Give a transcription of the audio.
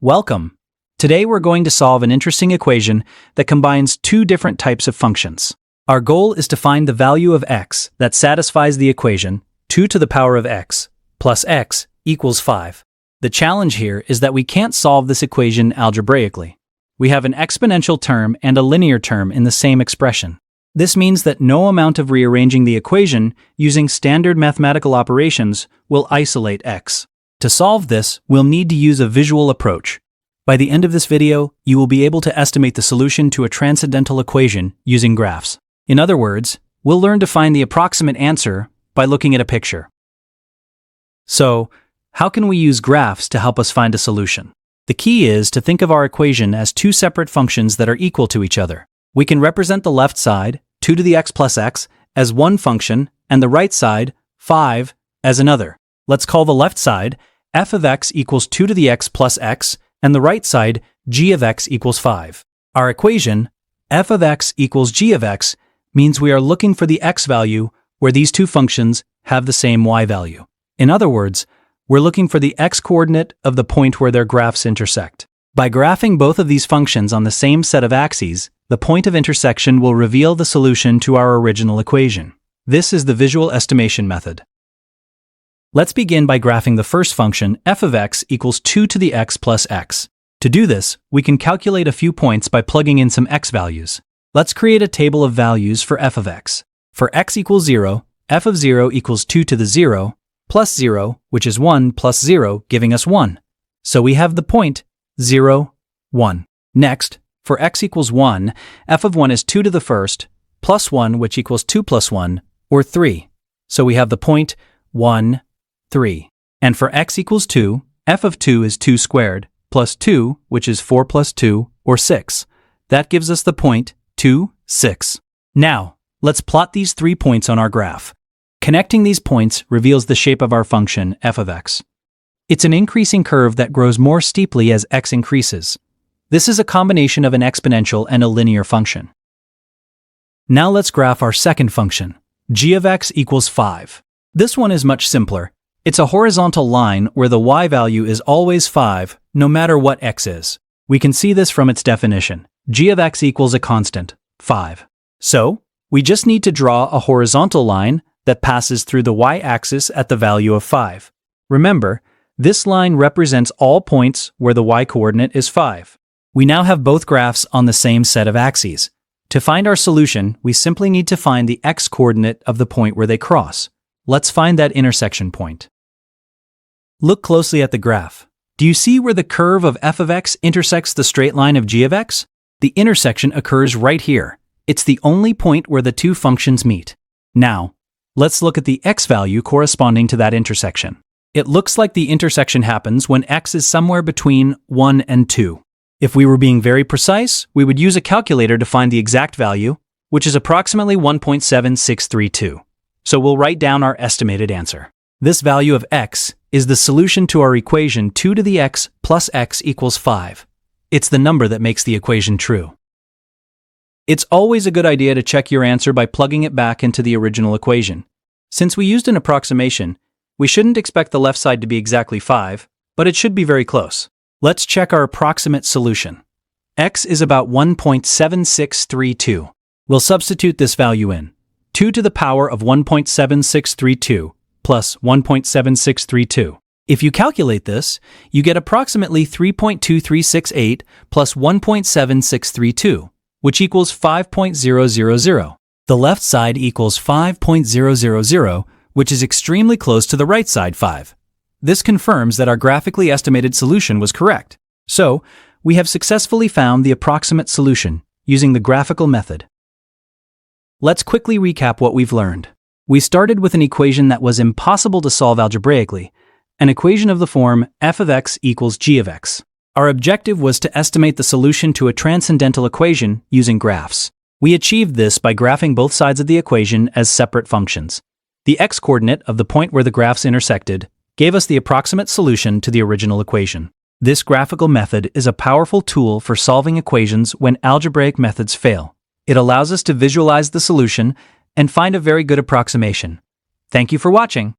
Welcome! Today we're going to solve an interesting equation that combines two different types of functions. Our goal is to find the value of x that satisfies the equation 2 to the power of x plus x equals 5. The challenge here is that we can't solve this equation algebraically. We have an exponential term and a linear term in the same expression. This means that no amount of rearranging the equation using standard mathematical operations will isolate x. To solve this, we'll need to use a visual approach. By the end of this video, you will be able to estimate the solution to a transcendental equation using graphs. In other words, we'll learn to find the approximate answer by looking at a picture. So, how can we use graphs to help us find a solution? The key is to think of our equation as two separate functions that are equal to each other. We can represent the left side, 2 to the x plus x, as one function, and the right side, 5, as another. Let's call the left side f of x equals 2 to the x plus x, and the right side g of x equals 5. Our equation, f of x equals g of x, means we are looking for the x value where these two functions have the same y value. In other words, we're looking for the x-coordinate of the point where their graphs intersect. By graphing both of these functions on the same set of axes, the point of intersection will reveal the solution to our original equation. This is the visual estimation method. Let's begin by graphing the first function, f of x equals 2 to the x plus x. To do this, we can calculate a few points by plugging in some x values. Let's create a table of values for f of x. For x equals 0, f of 0 equals 2 to the 0, plus 0, which is 1 plus 0, giving us 1. So we have the point 0, 1. Next, for x equals 1, f of 1 is 2 to the first, plus 1, which equals 2 plus 1, or 3. So we have the point 1, 3. And for x equals 2, f of 2 is 2 squared, plus 2, which is 4 plus 2, or 6. That gives us the point 2, 6. Now, let's plot these 3 points on our graph. Connecting these points reveals the shape of our function, f of x. It's an increasing curve that grows more steeply as x increases. This is a combination of an exponential and a linear function. Now let's graph our second function, g of x equals 5. This one is much simpler. It's a horizontal line where the y value is always 5, no matter what x is. We can see this from its definition. G of x equals a constant, 5. So, we just need to draw a horizontal line that passes through the y-axis at the value of 5. Remember, this line represents all points where the y-coordinate is 5. We now have both graphs on the same set of axes. To find our solution, we simply need to find the x-coordinate of the point where they cross. Let's find that intersection point. Look closely at the graph. Do you see where the curve of f of x intersects the straight line of g of x? The intersection occurs right here. It's the only point where the two functions meet. Now, let's look at the x value corresponding to that intersection. It looks like the intersection happens when x is somewhere between 1 and 2. If we were being very precise, we would use a calculator to find the exact value, which is approximately 1.7632. So we'll write down our estimated answer. This value of x is the solution to our equation 2 to the x plus x equals 5. It's the number that makes the equation true. It's always a good idea to check your answer by plugging it back into the original equation. Since we used an approximation, we shouldn't expect the left side to be exactly 5, but it should be very close. Let's check our approximate solution. X is about 1.7632. We'll substitute this value in. 2 to the power of 1.7632 plus 1.7632. If you calculate this, you get approximately 3.2368 plus 1.7632, which equals 5.000. The left side equals 5.000, which is extremely close to the right side 5. This confirms that our graphically estimated solution was correct. So, we have successfully found the approximate solution using the graphical method. Let's quickly recap what we've learned. We started with an equation that was impossible to solve algebraically, an equation of the form f of x equals g of x. Our objective was to estimate the solution to a transcendental equation using graphs. We achieved this by graphing both sides of the equation as separate functions. The x-coordinate of the point where the graphs intersected gave us the approximate solution to the original equation. This graphical method is a powerful tool for solving equations when algebraic methods fail. It allows us to visualize the solution and find a very good approximation. Thank you for watching.